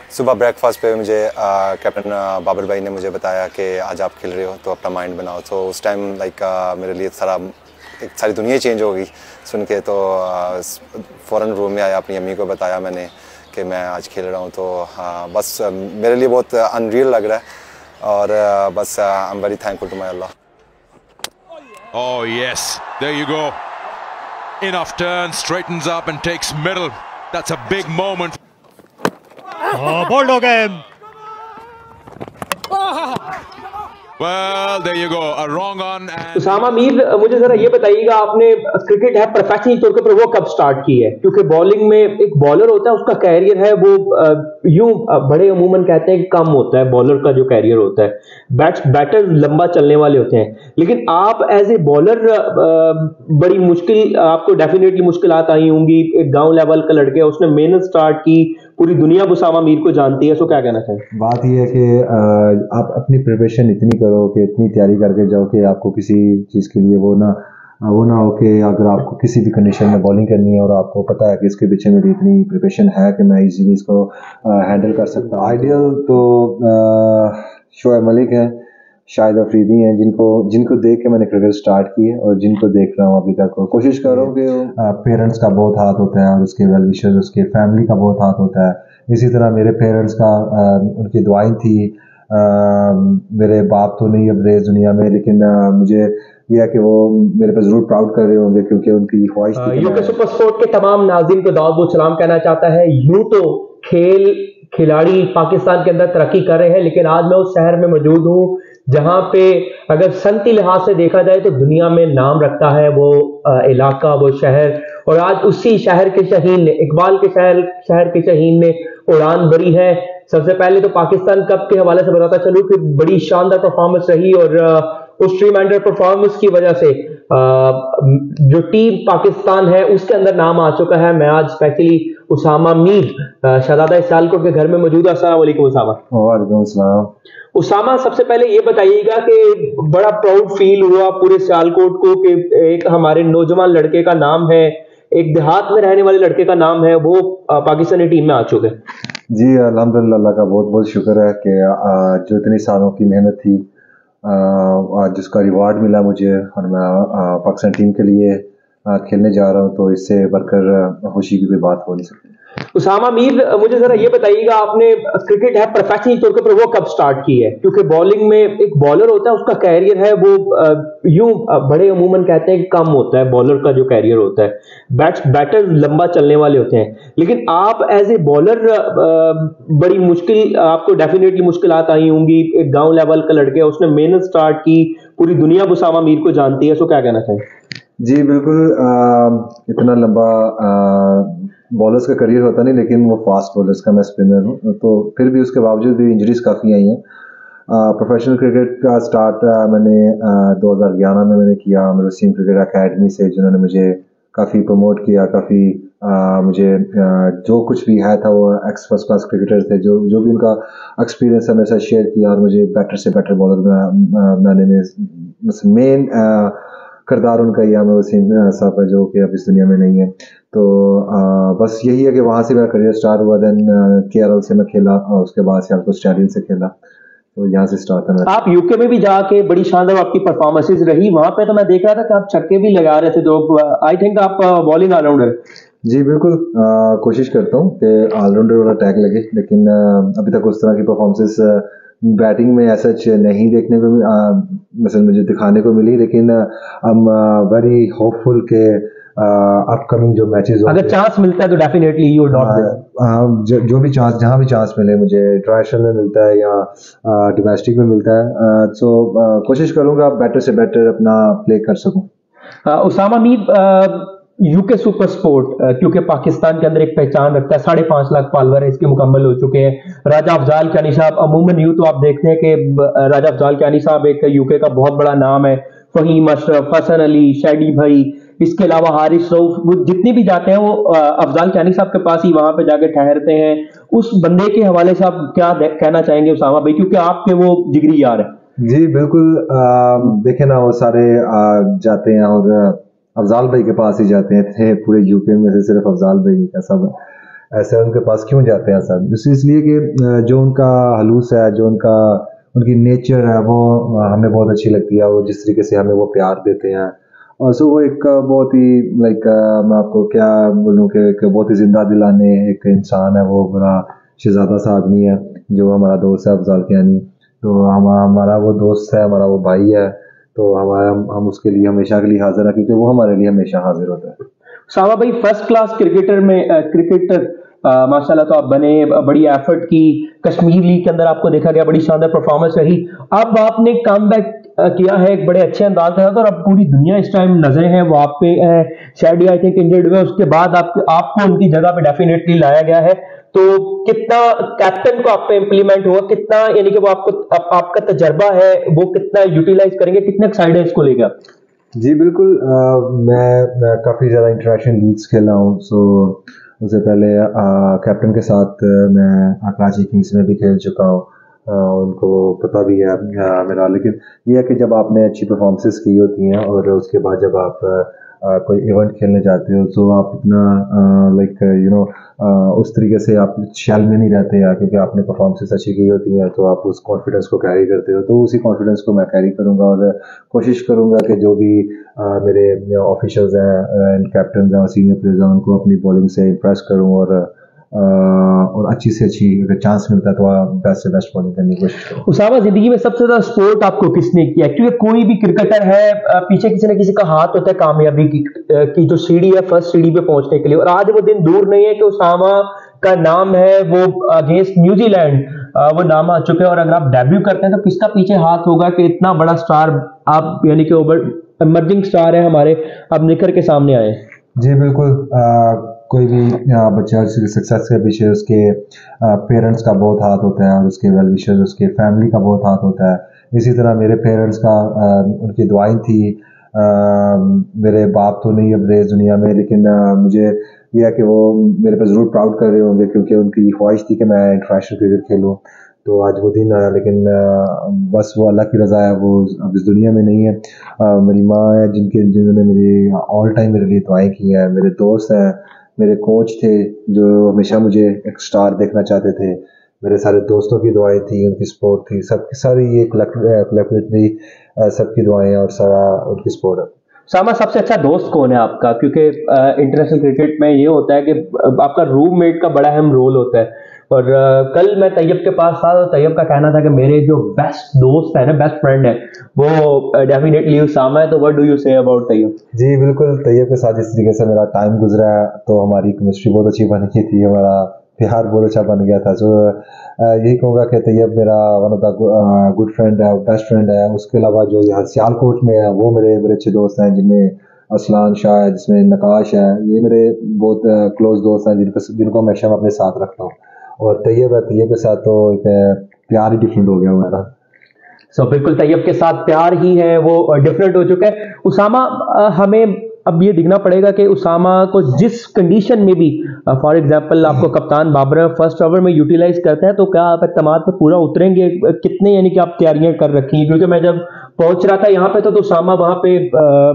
सुबह ब्रेकफास्ट पे मुझे कैप्टन बाबर भाई ने मुझे बताया कि आज आप खेल रहे हो तो अपना माइंड बनाओ। तो उस टाइम मेरे लिए सारी दुनिया चेंज हो गई सुन के। तो फ़ौरन रूम में आया, अपनी अम्मी को बताया मैंने कि मैं आज खेल रहा हूँ। तो बस मेरे लिए बहुत अनरियल लग रहा है और बस I am very thankful to my Allah. Oh yes, there you go. In off turn, straightens up and takes middle. That's a big moment. Bold हो गए। Well, there you go. A wrong on. Usama Mir, मुझे जरा ये बताइएगा, आपने cricket है professional तौर पर वो कब स्टार्ट की है? क्योंकि बॉलिंग में एक बॉलर होता है, उसका कैरियर है वो यूं बड़े अमूमन कहते हैं कि कम होता है बॉलर का जो कैरियर होता है। बैटर लंबा चलने वाले होते हैं, लेकिन आप एज ए बॉलर बड़ी मुश्किल, आपको डेफिनेटली मुश्किलात आई होंगी। एक गांव लेवल का लड़के, उसने मेहनत स्टार्ट की, पूरी दुनिया उसामा मीर को जानती है। सो क्या कहना चाहिए? बात यह है कि आप अपनी प्रिपरेशन इतनी करो कि इतनी तैयारी करके जाओ कि आपको किसी चीज़ के लिए वो ना हो कि अगर आपको किसी भी कंडीशन में बॉलिंग करनी है और आपको पता है कि इसके पीछे मेरी इतनी प्रिपरेशन है कि मैं इजीली इसको हैंडल कर सकता हूँ। आइडियल तो शोएब मलिक है, शाहिद अफरीदी हैं, जिनको देख के मैंने क्रिकेट स्टार्ट की है और जिनको देख रहा हूँ अभी तक। कोशिश कर रहा हूँ कि पेरेंट्स का बहुत हाथ होता है और उसके वेल विशर्स, उसके फैमिली का बहुत हाथ होता है। इसी तरह मेरे पेरेंट्स का उनकी दुआएं थी। मेरे बाप तो नहीं अब रहे दुनिया में, लेकिन मुझे यह है कि वो मेरे पे जरूर प्राउड कर रहे होंगे क्योंकि उनकी ख्वाहिश थी। यूके सुपर स्पोर्ट के तमाम नाज़रीन को दावत सलाम कहना चाहता है। यूं तो खिलाड़ी पाकिस्तान के अंदर तरक्की कर रहे हैं, लेकिन आज मैं उस शहर में मौजूद हूँ जहां पे अगर सनती लिहाज से देखा जाए तो दुनिया में नाम रखता है वो इलाका, वो शहर। और आज उसी शहर के शहीन ने, इकबाल के शहर के शहीन ने उड़ान भरी है। सबसे पहले तो पाकिस्तान कप के हवाले से बताता चलूं कि बड़ी शानदार परफॉर्मेंस रही और उस ट्रीमेंडर परफॉर्मेंस की वजह से जो टीम पाकिस्तान है उसके अंदर नाम आ चुका है। मैं आज स्पेशली उसामा मीर शहजादा सियालकोट के घर में मौजूद है। अस्सलाम वालेकुम उसामा। वालेकुम सलाम। उसामा, सबसे पहले ये बताइएगा कि बड़ा प्राउड फील हुआ पूरे सियालकोट को कि एक हमारे नौजवान लड़के का नाम है, एक देहात में रहने वाले लड़के का नाम है, वो पाकिस्तानी टीम में आ चुके। जी अल्हम्दुलिल्लाह, अल्लाह का बहुत बहुत शुक्र है कि जो इतनी सालों की मेहनत थी आज जिसका रिवार्ड मिला मुझे और मैं पाकिस्तान टीम के लिए खेलने जा रहा हूँ, तो इससे बढ़कर खुशी की कोई बात हो नहीं सकती। उसामा मीर, मुझे जरा ये बताइएगा, आपने क्रिकेट है प्रोफेशनल तौर पर वो कब स्टार्ट की है? क्योंकि बॉलिंग में एक बॉलर होता है, उसका कैरियर है वो यूं बड़े अमूमन कहते हैं कि कम होता है बॉलर का जो कैरियर होता है। बैटर लंबा चलने वाले होते हैं, लेकिन आप एज ए बॉलर बड़ी मुश्किल, आपको डेफिनेटली मुश्किलात आई होंगी। एक गांव लेवल का लड़के, उसने मेहनत स्टार्ट की, पूरी दुनिया उसामा मीर को जानती है। सो क्या कहना चाहिए? जी बिल्कुल, इतना लंबा बॉलर्स का करियर होता नहीं, लेकिन वो फास्ट बॉलर्स का, मैं स्पिनर हूँ, तो फिर भी उसके बावजूद भी इंजरीज काफ़ी आई हैं। प्रोफेशनल क्रिकेट का स्टार्ट मैंने 2011 में मैंने किया मेरे वसीम क्रिकेट एकेडमी से, जिन्होंने मुझे काफ़ी प्रमोट किया, काफ़ी मुझे जो कुछ भी है था वो एक्स फर्स्ट क्लास क्रिकेटर थे, जो भी उनका एक्सपीरियंस है मेरे साथ शेयर किया और मुझे बेटर से बेटर बॉलर बनाने में मेन किरदार उनका ही मैं वसीम साहब है, जो कि अब इस दुनिया में नहीं है। तो बस यही है कि वहाँ से मेरा करियर स्टार्ट हुआ। देन केआरएल से मैं खेला और उसके बाद सियालकोट स्टेडियम से खेला, तो यहाँ से स्टार्ट था। आप यूके में भी जाके बड़ी शानदार आपकी परफॉर्मेंसेज रही, वहाँ पे तो मैं देख रहा था कि आप छक्के भी लगा रहे थे। तो आई थिंक आप बॉलिंग ऑलराउंडर। जी बिल्कुल, कोशिश करता हूँ कि ऑलराउंडर वाला टैग लगे, लेकिन अभी तक उस तरह की परफॉर्मेंसेस बैटिंग में ऐसा नहीं देखने को मतलब मुझे दिखाने को मिली, लेकिन आई एम वेरी होपफुल के अपकमिंग जो मैचेस अगर चांस मिलता है तो डेफिनेटली यू विल नॉट, जो भी चांस, जहां भी चांस मिले मुझे, इंटरनेशनल में मिलता है या डोमेस्टिक में मिलता है, सो कोशिश करूंगा बेटर से बेटर अपना प्ले कर सकूं। Usama Mir, UK super sport क्योंकि पाकिस्तान के अंदर एक पहचान रखता है, 5.5 लाख फॉलोअर है, इसके मुकम्मल हो चुके हैं। राजा अफजाल कियानी साहब, अमूमन यूं तो आप देखते हैं कि राजा अफजाल कियानी साहब एक यूके का बहुत बड़ा नाम है। फहीम अशरफ, हसन अली, शैडी भाई, इसके अलावा हारिस रऊफ, वो जितने भी जाते हैं वो अफजाल कियानी साहब के पास ही वहां पे जाके ठहरते हैं। उस बंदे के हवाले से आप क्या कहना चाहेंगे उसामा भाई, क्योंकि आपके वो जिगरी यार है? जी बिल्कुल, देखे ना वो सारे जाते हैं और अफजाल भाई के पास ही जाते थे, पूरे यूके में से सिर्फ अफजाल भाई का सब ऐसे उनके पास क्यों जाते हैं सब? इसलिए कि जो उनका हलूस है, जो उनकी नेचर है, वो हमें बहुत अच्छी लगती है। वो जिस तरीके से हमें वो प्यार देते हैं, और सो वो एक बहुत ही लाइक मैं आपको क्या बोलूँ कि बहुत ही जिंदा दिलाने एक इंसान है। वो बड़ा शहजादा सा आदमी है जो हमारा दोस्त है अफजाल कियानी। तो हमारा वो दोस्त है, हमारा वो भाई है। तो हम उसके लिए हमेशा के लिए हाजिर है, क्योंकि वो हमारे लिए हमेशा हाजिर होता है। सावा भाई, फर्स्ट क्लास क्रिकेटर माशाल्लाह तो आप बने, बड़ी एफर्ट की, कश्मीर लीग के अंदर आपको देखा गया, बड़ी शानदार परफॉर्मेंस रही। अब आपने कम बैक किया है एक बड़े अच्छे अंदाज के साथ, और अब पूरी दुनिया इस टाइम नजरें हैं वो आप पे है। शैडी आई थिंक इंजर्ड हुए, उसके बाद आपको उनकी जगह पे डेफिनेटली लाया गया है। तो कितना कैप्टन को आप पे इंप्लीमेंट हुआ, कितना यानी कि वो आपका तजर्बा है वो कितना यूटिलाइज करेंगे, कितना एक्साइटेड है इसको लेकर? जी बिल्कुल। मैं काफ़ी ज़्यादा इंटरनेशनल लीग्स खेला हूँ। सो उससे पहले कैप्टन के साथ मैं कराची किंग्स में भी खेल चुका हूँ। उनको पता भी है मेरा। लेकिन यह है कि जब आपने अच्छी परफॉर्मेंसेस की होती हैं और उसके बाद जब आप कोई इवेंट खेलने जाते हो, तो आप इतना लाइक उस तरीके से आप शैल में नहीं रहते यार, क्योंकि आपने परफॉर्मेंसेस अच्छी की होती हैं, तो आप उस कॉन्फिडेंस को कैरी करते हो। तो उसी कॉन्फिडेंस को मैं कैरी करूँगा और कोशिश करूँगा कि जो भी मेरे ऑफिशियल्स हैं, कैप्टन हैं और सीनियर प्लेयर्स हैं, उनको अपनी बॉलिंग से इम्प्रेस करूँ और अच्छी से अच्छी अगर चांस मिलता है तो बेस्ट से बेस्ट बॉलिंग करने की कोशिश करूँ। उसामा, जिंदगी में सबसे ज्यादा सपोर्ट आपको किसने किया? क्योंकि कोई भी क्रिकेटर है पीछे किसी न किसी का हाथ होता है कामयाबी की जो सीढ़ी है, फर्स्ट सीढ़ी पे पहुंचने के लिए। और आज वो दिन दूर नहीं है कि उसामा का नाम है वो अगेंस्ट न्यूजीलैंड वो नाम आ चुके हैं, और अगर आप डेब्यू करते हैं तो किसका पीछे हाथ होगा कि इतना बड़ा स्टार आप यानी कि ओवर इमर्जिंग स्टार है हमारे, अब निखर के सामने आए? जी बिल्कुल। कोई भी बच्चा सक्सेस के पीछे उसके पेरेंट्स का बहुत हाथ होता है और उसके वेल विशर्स, उसके फैमिली का बहुत हाथ होता है। इसी तरह मेरे पेरेंट्स का उनकी दुआएं थी। मेरे बाप तो नहीं अब रहे इस दुनिया में, लेकिन मुझे यह है कि वो मेरे पे ज़रूर प्राउड कर रहे होंगे, क्योंकि उनकी ख्वाहिश थी कि मैं इंटरनेशनल क्रिकेट खेलूँ। तो आज वो दिन आया, लेकिन बस वो अल्लाह की रज़ा है, वो अब इस दुनिया में नहीं है। मेरी माँ है जिन्होंने मेरी ऑल टाइम मेरे लिए दुआएं की हैं। मेरे दोस्त हैं, मेरे कोच थे जो हमेशा मुझे एक स्टार देखना चाहते थे। मेरे सारे दोस्तों की दुआएं थी, उनकी सपोर्ट थी, सबकी सारी ये कलेक्टिवली सबकी दुआएं और सारा उनकी सपोर्ट है। सामा, सबसे अच्छा दोस्त कौन है आपका? क्योंकि इंटरनेशनल क्रिकेट में ये होता है कि आपका रूममेट का बड़ा अहम रोल होता है। और कल मैं तैयब के पास था, तो तैयब का कहना था कि मेरे जो बेस्ट दोस्त है ना, बेस्ट फ्रेंड है, वो डेफिनेटली उसामा है। तो what do you say about Tayyab? जी बिल्कुल। तैयब के साथ जिस तरीके से मेरा टाइम गुजरा है, तो हमारी केमिस्ट्री बहुत अच्छी बन गई थी, हमारा प्यार बहुत अच्छा बन गया था। सो यही कहूँगा कि तैयब मेरा one of the good friend है, बेस्ट फ्रेंड है। उसके अलावा जो यहाँ सियालकोट में है, वो मेरे बड़े अच्छे दोस्त हैं, जिनमें असलान शाह है, जिसमें नकाश है। ये मेरे बहुत क्लोज दोस्त हैं जिनको हमेशा मैं अपने साथ रखता हूँ। और तैयब है, तैयब के साथ तो एक प्यार ही डिफरेंट हो गया हमारा। बिल्कुल, तैयब के साथ प्यार ही है वो डिफरेंट हो चुका है। उसामा, हमें अब ये देखना पड़ेगा कि उसामा को जिस कंडीशन में भी, फॉर एग्जांपल आपको कप्तान बाबर फर्स्ट ओवर में यूटिलाइज करते हैं, तो क्या आप एतमाद पे पूरा उतरेंगे? कितने यानी कि आप तैयारियां कर रखी हैं? क्योंकि मैं जब पहुंच रहा था यहाँ पे तो उसामा वहाँ पे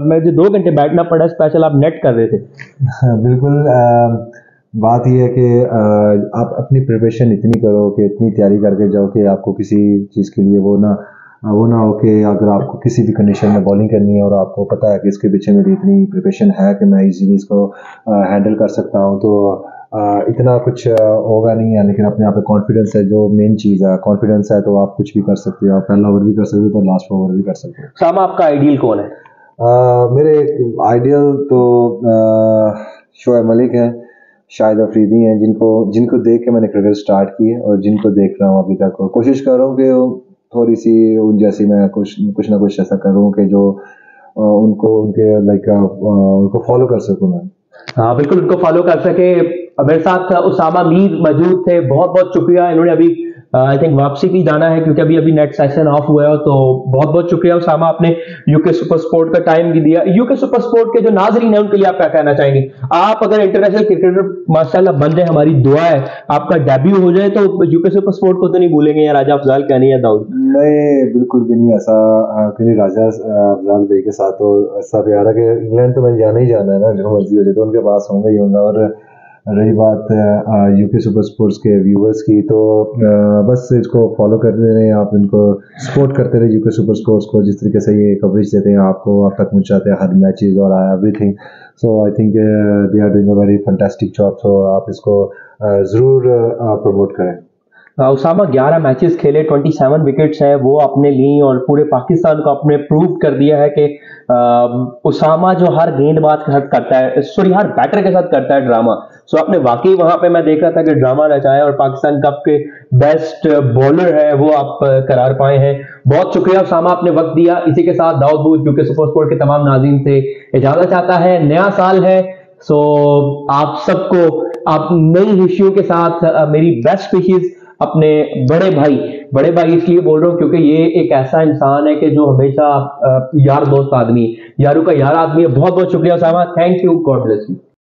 मुझे 2 घंटे बैठना पड़ा, स्पेशल आप नेट कर रहे थे। बिल्कुल। बात यह है कि आप अपनी प्रिपरेशन इतनी करो कि इतनी तैयारी करके जाओ कि आपको किसी चीज़ के लिए वो ना हो कि अगर आपको किसी भी कंडीशन में बॉलिंग करनी है और आपको पता है कि इसके पीछे मेरी इतनी प्रिपरेशन है कि मैं इजीली इसको हैंडल कर सकता हूँ, तो इतना कुछ होगा नहीं है। लेकिन अपने आप पे कॉन्फिडेंस है जो मेन चीज़ है। कॉन्फिडेंस है तो आप कुछ भी कर सकते हो। आप पहला ओवर भी कर सकते हो तो लास्ट ओवर भी कर सकते हो। सामा, आपका आइडियल कौन है? मेरे आइडियल तो शोएब मलिक हैं, शाहिद अफरीदी हैं, जिनको देख के मैंने क्रिकेट स्टार्ट की है और जिनको देख रहा हूँ अभी तक। कोशिश कर रहा हूँ कि थोड़ी सी उन जैसी मैं कुछ ना कुछ ऐसा करूँ कि जो उनको फॉलो कर सकूँ मैं। हाँ बिल्कुल, उनको फॉलो कर सके। मेरे साथ उसामा मीर मौजूद थे, बहुत बहुत शुक्रिया। इन्होंने अभी आई थिंक वापसी भी जाना है क्योंकि अभी नेट सेशन ऑफ हुआ है। तो बहुत बहुत शुक्रिया उसामा, आपने यूके सुपर स्पोर्ट का टाइम भी दिया। यूके सुपर स्पोर्ट के जो नाजरीन है उनके लिए आप क्या कहना चाहेंगे? आप अगर इंटरनेशनल क्रिकेटर माशाल्लाह बन जाए, हमारी दुआ है आपका डेब्यू हो जाए, तो यूके सुपर स्पोर्ट को तो नहीं भूलेंगे या राजा अफजाल कियानी या दाऊद? नहीं, बिल्कुल भी नहीं ऐसा। क्योंकि राजा अफजाल भाई के साथ तो ऐसा प्यार है कि इंग्लैंड तो मैंने जाना ही जाना है ना, जो मर्जी हो जाए तो उनके पास होंगे ही होंगे। और रही बात यूके सुपर स्पोर्ट्स के व्यूवर्स की, तो बस इसको फॉलो करते रहे, आप इनको सपोर्ट करते रहे यूके सुपर स्पोर्ट्स को, जिस तरीके से ये कवरेज देते हैं आपको, आप तक पहुँचाते हैं हर मैचेस और everything. So I think they are doing a very fantastic job, so आप इसको ज़रूर प्रमोट करें। उसामा 11 मैचेस खेले, 27 विकेट्स हैं वो आपने ली और पूरे पाकिस्तान को आपने प्रूव कर दिया है कि उसामा जो हर गेंदबाज के साथ करता है, सॉरी हर बैटर के साथ करता है ड्रामा। सो आपने वाकई वहां पे मैं देख रहा था कि ड्रामा रचाया और पाकिस्तान कप के बेस्ट बॉलर है वो आप करार पाए हैं। बहुत शुक्रिया उसामा, आपने वक्त दिया। इसी के साथ दाऊद बूच यूके सुपर स्पोर्ट के तमाम नाज़रीन से इजाजत चाहता है। नया साल है, सो आप सबको आप नई हिस्ट्रियों के साथ मेरी बेस्ट विशेस। अपने बड़े भाई इसलिए बोल रहा हूं क्योंकि ये एक ऐसा इंसान है कि जो हमेशा यार दोस्त आदमी, यारों का यार आदमी है। बहुत बहुत शुक्रिया Usama, thank you, God bless you.